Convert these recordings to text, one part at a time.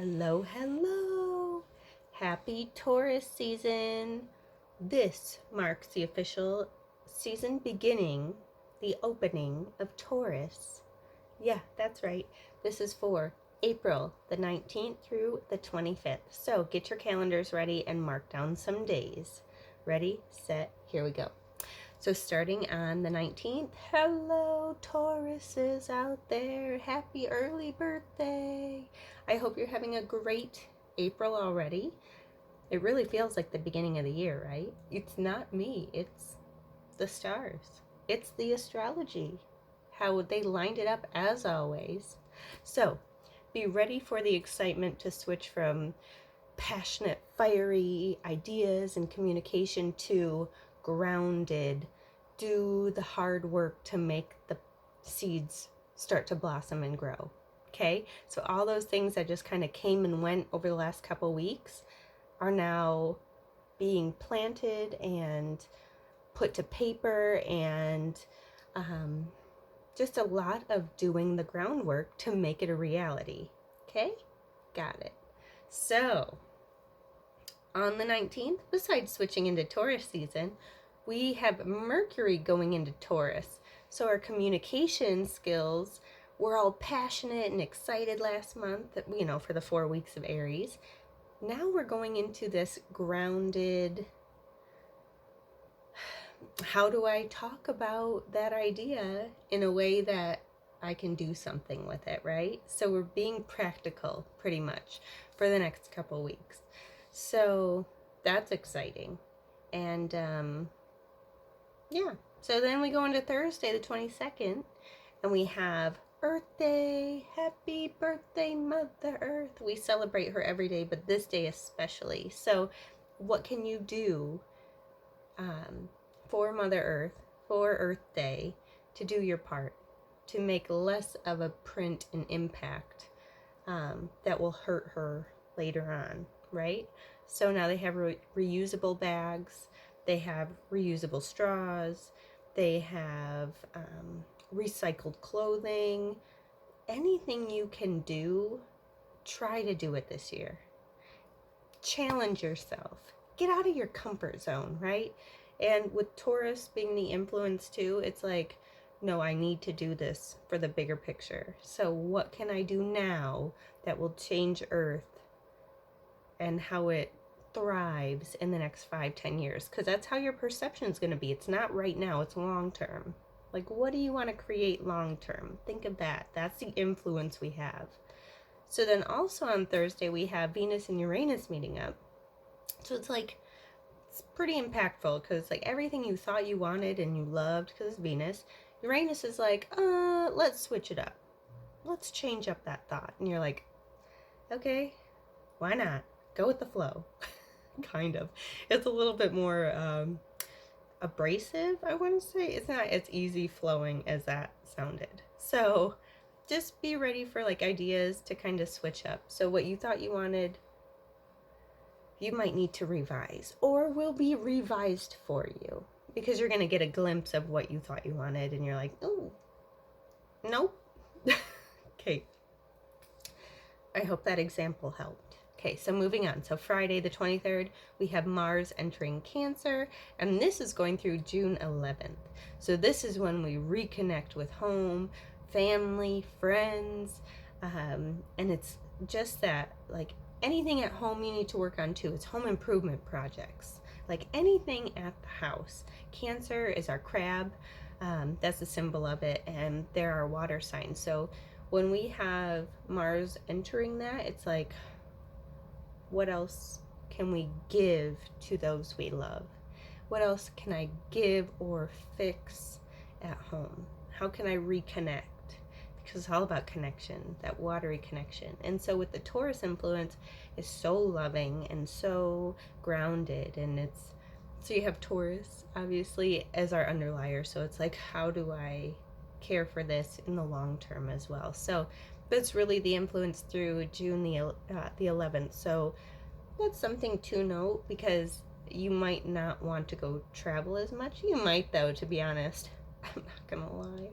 Hello, hello. Happy Taurus season. This marks the official season beginning, the opening of Taurus. Yeah, that's right. This is for April the 19th through the 25th. So get your calendars ready and mark down some days. Ready, set, here we go. So starting on the 19th, hello Tauruses out there. Happy early birthday. I hope you're having a great April already. It really feels like the beginning of the year, right? It's not me, it's the stars. It's the astrology. How they lined it up as always. So be ready for the excitement to switch from passionate, fiery ideas and communication to grounded, do the hard work to make the seeds start to blossom and grow. Okay, so all those things that just kind of came and went over the last couple weeks are now being planted and put to paper, and just a lot of doing the groundwork to make it a reality. Okay, got it. So on the 19th, besides switching into Taurus season, we have Mercury going into Taurus. So our communication skills were all passionate and excited last month, for the 4 weeks of Aries. Now we're going into this grounded, how do I talk about that idea in a way that I can do something with it, right? So we're being practical pretty much for the next couple weeks. So that's exciting. And yeah, so then we go into Thursday the 22nd, and we have Earth Day. Happy birthday, Mother Earth. We celebrate her every day, but this day especially. So what can you do for Mother Earth, for Earth Day, to do your part, to make less of a print and impact that will hurt her later on, right? So now they have reusable bags, they have reusable straws, they have recycled clothing. Anything you can do, try to do it this year. Challenge yourself. Get out of your comfort zone, right? And with Taurus being the influence too, it's like, no, I need to do this for the bigger picture. So what can I do now that will change Earth and how it thrives in the next 5-10 years? Because that's how your perception is going to be. It's not right now, it's long term. Like, what do you want to create long term? Think of that. That's the influence we have. So then also on Thursday, we have Venus and Uranus meeting up. So it's like, it's pretty impactful because like everything you thought you wanted and you loved because it's Venus, Uranus is like, let's switch it up. Let's change up that thought. And you're like, okay, why not? Go with the flow. Kind of. It's a little bit more abrasive, I want to say. It's not as easy flowing as that sounded. So just be ready for like ideas to kind of switch up. So what you thought you wanted, you might need to revise, or will be revised for you, because you're going to get a glimpse of what you thought you wanted and you're like, oh, nope. Okay. I hope that example helped. Okay, so moving on. So Friday the 23rd, we have Mars entering Cancer, and this is going through June 11th. So this is when we reconnect with home, family, friends, and it's just that, like, anything at home you need to work on too. It's home improvement projects, like anything at the house. Cancer is our crab. That's the symbol of it, and there are water signs. So when we have Mars entering that, it's like, what else can we give to those we love? What else can I give or fix at home? How can I reconnect? Because it's all about connection, that watery connection. And so with the Taurus influence, it's so loving and so grounded, and it's, so you have Taurus obviously as our underlier, so it's like, how do I care for this in the long term as well? So that's really the influence through June the 11th. So that's something to note, because you might not want to go travel as much. You might though, to be honest. I'm not gonna lie.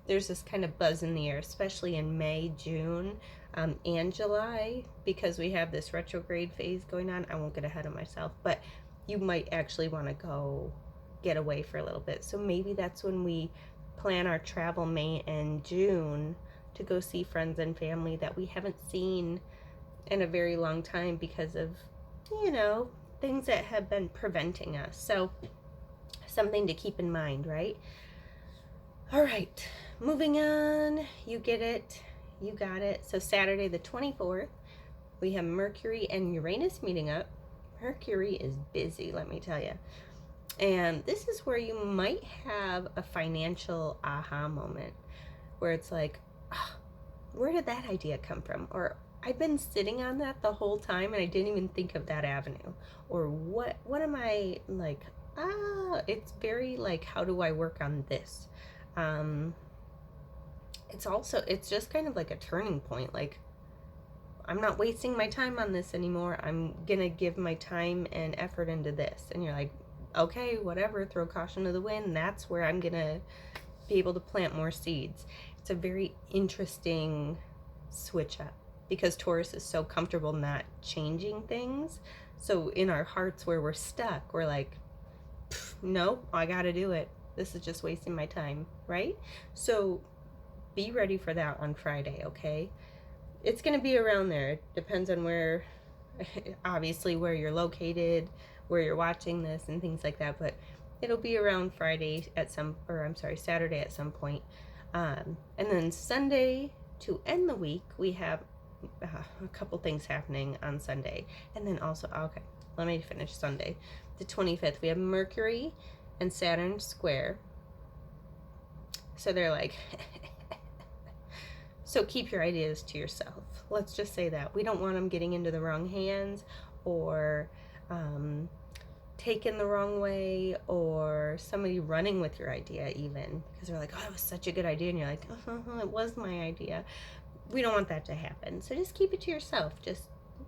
There's this kind of buzz in the air, especially in May, June. And July, because we have this retrograde phase going on. I won't get ahead of myself, but you might actually want to go get away for a little bit. So maybe that's when we plan our travel, May and June, to go see friends and family that we haven't seen in a very long time because of, things that have been preventing us. So something to keep in mind, right? All right, moving on. You get it. You got it. So Saturday the 24th, we have Mercury and Uranus meeting up. Mercury is busy, let me tell you. And this is where you might have a financial aha moment where it's like, oh, where did that idea come from? Or I've been sitting on that the whole time and I didn't even think of that avenue. Or what am I like, it's very like, how do I work on this? It's just kind of like a turning point. Like, I'm not wasting my time on this anymore. I'm gonna give my time and effort into this. And you're like, okay, whatever, throw caution to the wind. That's where I'm gonna be able to plant more seeds. It's a very interesting switch up because Taurus is so comfortable not changing things. So in our hearts where we're stuck, we're like, nope, I gotta do it. This is just wasting my time, right? So be ready for that on Friday, okay? It's gonna be around there. It depends on where, obviously where you're located, where you're watching this and things like that, but it'll be around Saturday at some point. And then Sunday to end the week, we have a couple things happening on Sunday. And then also, okay, let me finish Sunday. The 25th, we have Mercury and Saturn square. So they're like, so keep your ideas to yourself. Let's just say that. We don't want them getting into the wrong hands or taken the wrong way, or somebody running with your idea even because they're like, oh, that was such a good idea, and you're like, it was my idea. We don't want that to happen. So just keep it to yourself. Just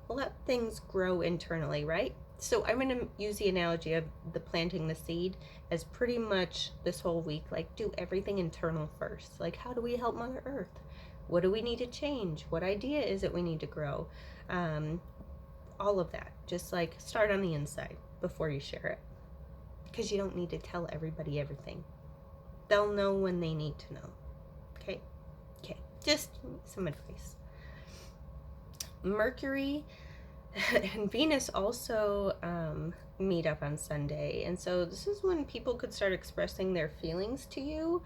let things grow internally, right? So I'm going to use the analogy of the planting the seed as pretty much this whole week, like do everything internal first. Like, how do we help Mother Earth? What do we need to change? What idea is it we need to grow? All of that. Just like start on the inside before you share it. Because you don't need to tell everybody everything. They'll know when they need to know. Okay? Okay. Just some advice. Mercury and Venus also meet up on Sunday. And so this is when people could start expressing their feelings to you,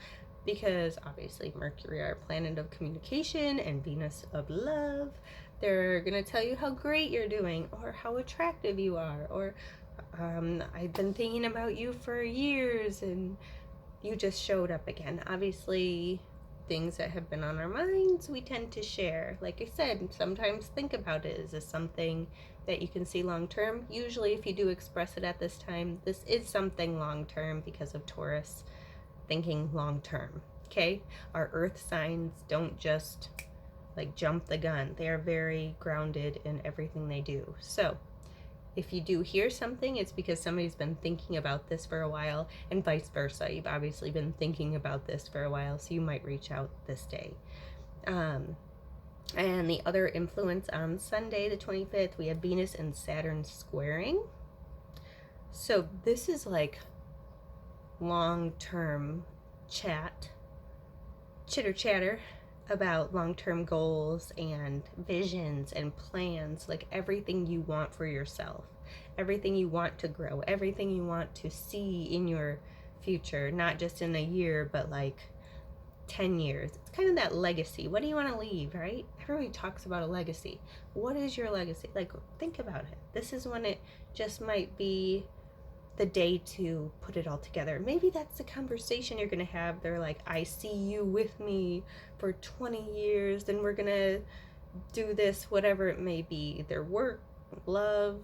because obviously Mercury, our planet of communication, and Venus of love, they're going to tell you how great you're doing or how attractive you are, or I've been thinking about you for years and you just showed up again. Obviously, things that have been on our minds, we tend to share. Like I said, sometimes think about it. Is this something that you can see long term? Usually, if you do express it at this time, this is something long term because of Taurus thinking long term. Okay? Our earth signs don't just like jump the gun. They are very grounded in everything they do. So, if you do hear something, it's because somebody's been thinking about this for a while, and vice versa. You've obviously been thinking about this for a while, so you might reach out this day. And the other influence on Sunday, the 25th, we have Venus and Saturn squaring. So this is like long-term chitter chatter about long-term goals and visions and plans, like everything you want for yourself, everything you want to grow, everything you want to see in your future, not just in a year, but like 10 years. It's kind of that legacy. What do you want to leave, right? Everybody talks about a legacy. What is your legacy? Like, think about it. This is when it just might be the day to put it all together. Maybe that's the conversation you're gonna have. They're like, I see you with me for 20 years and we're gonna do this, whatever it may be. Their work, love,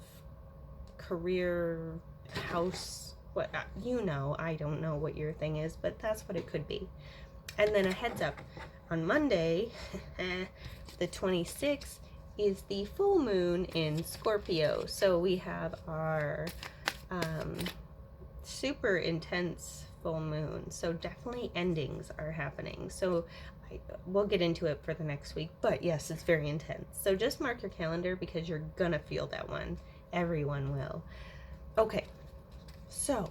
career, house, what, I don't know what your thing is, but that's what it could be. And then a heads up, on Monday, the 26th, is the full moon in Scorpio. So we have our super intense full moon. So definitely endings are happening. So we'll get into it for the next week, but yes, it's very intense. So just mark your calendar because you're gonna feel that one. Everyone will. Okay, so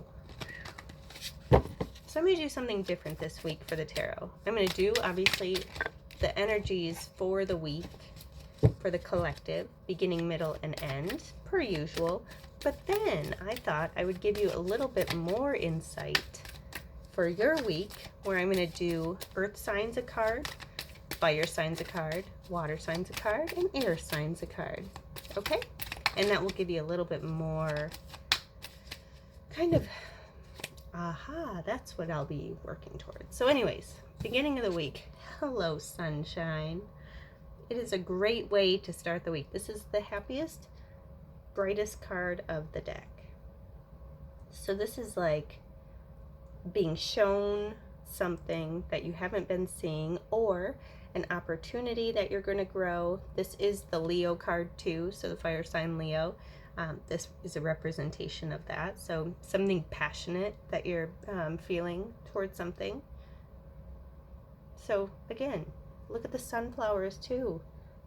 I'm going to do something different this week for the tarot. I'm going to do, obviously, the energies for the week, for the collective, beginning, middle, and end, per usual. But then I thought I would give you a little bit more insight for your week, where I'm going to do earth signs a card, fire signs a card, water signs a card, and air signs a card. Okay? And that will give you a little bit more kind of, aha, that's what I'll be working towards. So anyways, beginning of the week. Hello, sunshine. It is a great way to start the week. This is the happiest, brightest card of the deck. So this is like being shown something that you haven't been seeing, or an opportunity that you're going to grow. This is the Leo card too, so the fire sign Leo. This is a representation of that. So something passionate that you're feeling towards something. So again, look at the sunflowers too.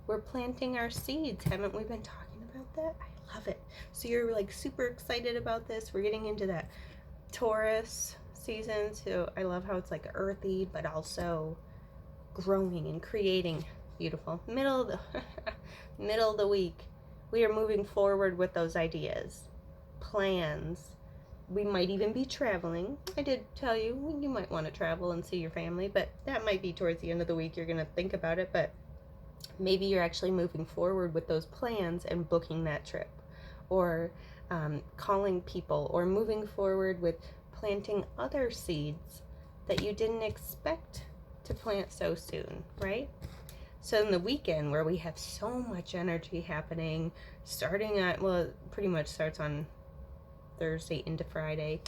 We're planting our seeds. Haven't we been talking about that? I love it. So you're like super excited about this. We're getting into that Taurus season. So I love how it's like earthy, but also growing and creating. Beautiful. Middle of the week. We are moving forward with those ideas, plans. We might even be traveling. I did tell you, you might want to travel and see your family, but that might be towards the end of the week. You're going to think about it, but maybe you're actually moving forward with those plans and booking that trip, or calling people, or moving forward with planting other seeds that you didn't expect to plant so soon, right? So in the weekend, where we have so much energy happening, starting at, well, it pretty much starts on Thursday into Friday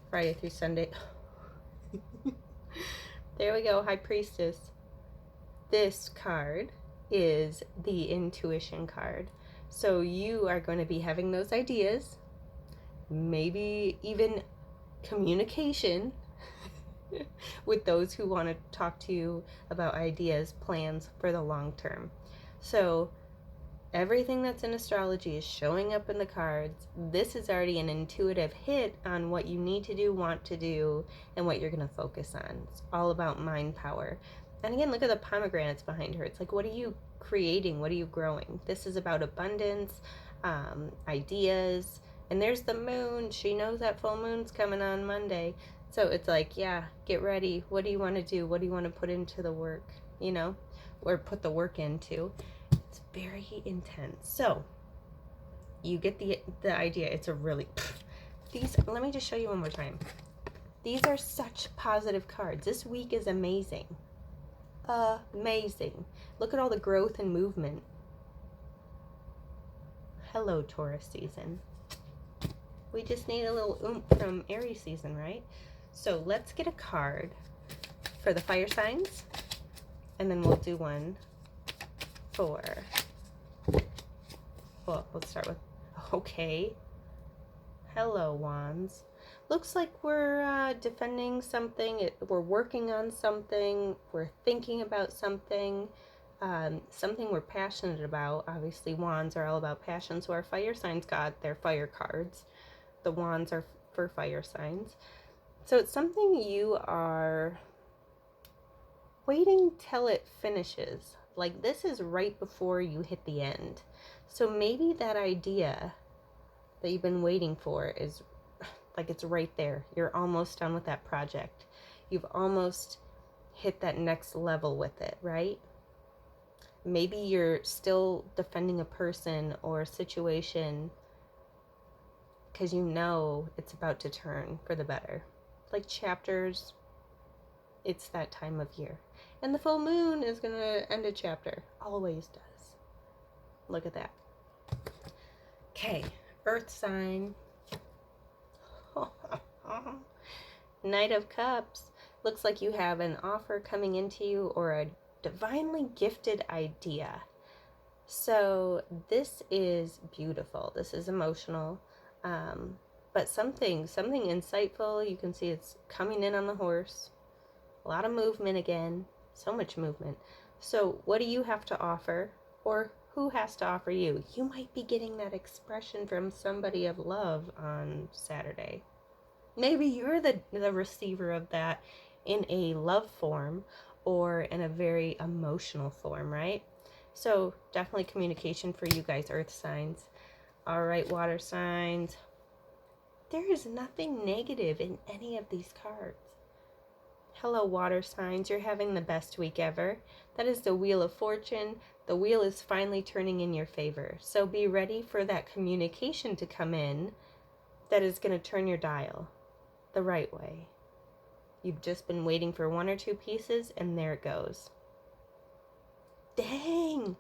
through Sunday. There we go, High Priestess. This card is the intuition card. So you are going to be having those ideas, maybe even communication with those who want to talk to you about ideas, plans for the long term. So everything that's in astrology is showing up in the cards. This is already an intuitive hit on what you need to do, want to do, and what you're going to focus on. It's all about mind power. And again, look at the pomegranates behind her. It's like, what are you creating? What are you growing? This is about abundance, ideas. And there's the moon. She knows that full moon's coming on Monday. So it's like, yeah, get ready. What do you want to do? What do you want to put into the work, or put the work into? It's very intense. So you get the idea. It's a really, let me just show you one more time. These are such positive cards. This week is amazing. Amazing. Look at all the growth and movement. Hello, Taurus season. We just need a little oomph from Aries season, right? So let's get a card for the fire signs, and then we'll do one for, well, let's start with, okay. Hello, wands. Looks like we're defending something. We're working on something. We're thinking about something. Something we're passionate about. Obviously, wands are all about passion, so our fire signs got their fire cards. The wands are for fire signs. So it's something you are waiting till it finishes. Like, this is right before you hit the end. So maybe that idea that you've been waiting for is like, it's right there. You're almost done with that project. You've almost hit that next level with it, right? Maybe you're still defending a person or a situation because you know it's about to turn for the better. Like chapters, it's that time of year. And the full moon is going to end a chapter. Always does. Look at that. Okay, earth sign. Knight of Cups. Looks like you have an offer coming into you, or a divinely gifted idea. So this is beautiful. This is emotional. But something insightful. You can see it's coming in on the horse. A lot of movement again. So much movement. So what do you have to offer, or who has to offer you? You might be getting that expression from somebody of love on Saturday. Maybe you're the receiver of that in a love form or in a very emotional form, right? So definitely communication for you guys, earth signs. All right, water signs. There is nothing negative in any of these cards. Hello, water signs. You're having the best week ever. That is the Wheel of Fortune. The wheel is finally turning in your favor. So be ready for that communication to come in that is going to turn your dial the right way. You've just been waiting for one or two pieces, and there it goes. Dang!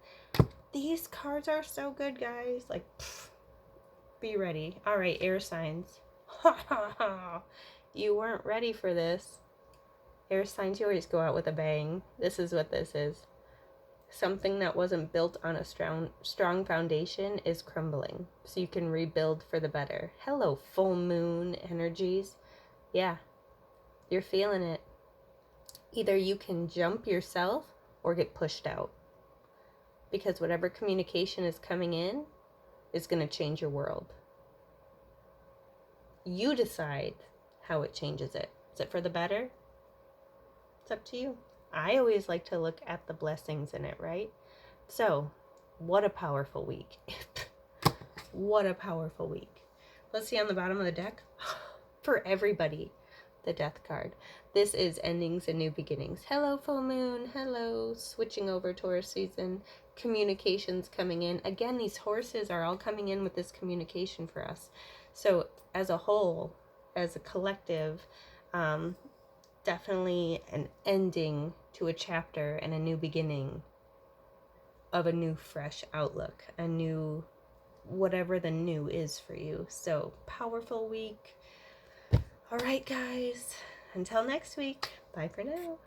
These cards are so good, guys. Like, be ready. All right, air signs. You weren't ready for this. Air signs, you always go out with a bang. This is what this is. Something that wasn't built on a strong foundation is crumbling. So you can rebuild for the better. Hello, full moon energies. Yeah, you're feeling it. Either you can jump yourself or get pushed out. Because whatever communication is coming in is going to change your world. You decide how it changes it. Is it for the better? It's up to you. I always like to look at the blessings in it, right? So, what a powerful week. What a powerful week. Let's see on the bottom of the deck. For everybody, the death card. This is endings and new beginnings. Hello, full moon. Hello, switching over Taurus season. Communications coming in. Again, these horses are all coming in with this communication for us. So as a whole, as a collective, definitely an ending to a chapter and a new beginning of a new fresh outlook, a new whatever the new is for you. So powerful week. All right, guys, until next week, bye for now.